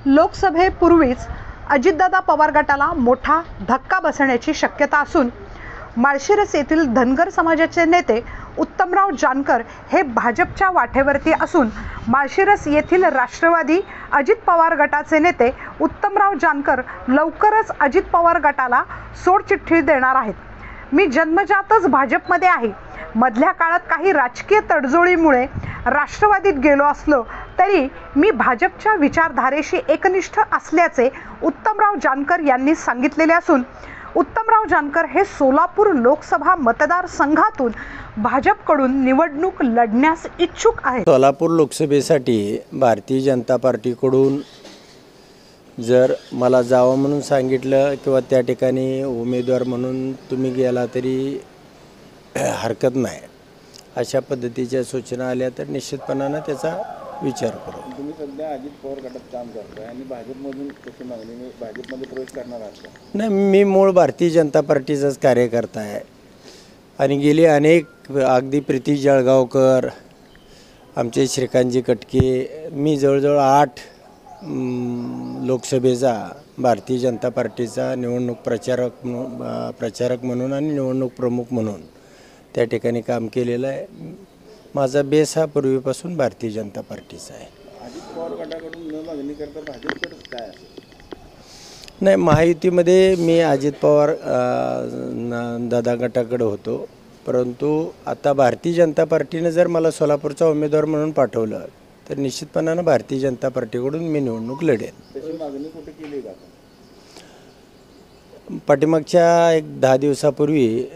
लोकसभेपूर्वीच अजितदादा पवार गटाला मोठा धक्का बसण्याची शक्यता असून माळशिरस येथील धनगर समाजाचे नेते उत्तमराव जानकर हे भाजपच्या वाटेवरती असून माळशिरस येथील राष्ट्रवादी अजित पवार गटाचे नेते उत्तमराव जानकर लवकरच अजित पवार गटाला सोडचिठ्ठी देणार आहेत। मी जन्मजातच भाजपमध्ये आहे। मधल्या काळात काही राजकीय तडजोडीमुळे राष्ट्रवादीत गेलो असलो तरी मी भाजपच्या विचारधारेशी एकनिष्ठ असल्याचे उत्तमराव जानकर यांनी सांगितलेले असून उत्तमराव जानकर हे सोलापूर लोकसभा मतदारसंघातून भाजपकडून निवडणूक लढण्यास इच्छुक आहेत। सोलापूर लोकसभेसाठी भारतीय जनता पार्टीकडून जर मला जावं म्हणून सांगितलं किंवा त्या ठिकाणी उमेदवार म्हणून तुम्ही गेला तरी हरकत नाही, अशा पद्धतीच्या सूचना आल्या तर निश्चितपणाने त्याचा विचार करू। तुम्ही सध्या अजित पवार गटात काम करताय आणि भाजपमधून कशी मागणी भाजपमध्ये प्रवेश करणार आहात का? नाही, मी मूळ भारतीय जनता पार्टीचाच कार्यकर्ता आहे आणि गेली अनेक अगदी प्रीती जळगावकर, आमचे श्रीकांतजी कटके, मी जवळजवळ 8 लोकसभेचा भारतीय जनता पार्टीचा निवडणूक प्रचारक म्हणून आणि निवडणूक प्रमुख म्हणून त्या ठिकाणी काम केलेलं आहे। माझा बेस हा पूर्वीपासून भारतीय जनता पार्टीचा आहे। अजित पवार गटाकडून न मागणी करता भाजपकडे काय असेल? नाही, महायुतीमध्ये मी अजित पवार दादा गटाकडे होतो, परंतु आता भारतीय जनता पार्टीने जर मला सोलापूरचा उमेदवार म्हणून पाठवलं तर निश्चितपणाने भारतीय जनता पार्टीकडून मी निवडणूक लढेन। तशी मागणी कुठे केली का? पाठीमागच्या एक 10 दिवसापूर्वी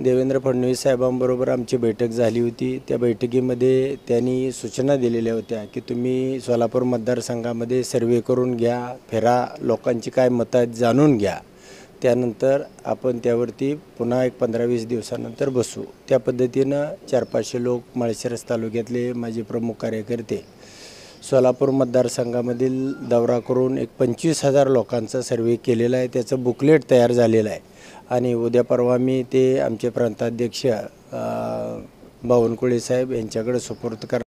देवेंद्र फडणवीस साहेबांबरोबर आमची बैठक झाली होती। त्या बैठकीमध्ये त्यांनी सूचना दिलेल्या होत्या की तुम्ही सोलापूर मतदारसंघामध्ये सर्वे करून घ्या, फिरा, लोकांची काय मतं आहेत जाणून घ्या, त्यानंतर आपण त्यावरती पुन्हा एक 15-20 दिवसानंतर बसू। त्या पद्धतीनं 400-500 लोक माळशिरस तालुक्यातले माझे प्रमुख कार्यकर्ते सोलापूर मतदारसंघामधील दौरा करून एक 25,000 लोकांचा सर्वे केलेला आहे। त्याचं बुकलेट तयार झालेलं आहे आणि उद्या परवा मी ते आमचे प्रांताध्यक्ष बावनकुळे साहेब यांच्याकडे सुपूर्द करणार।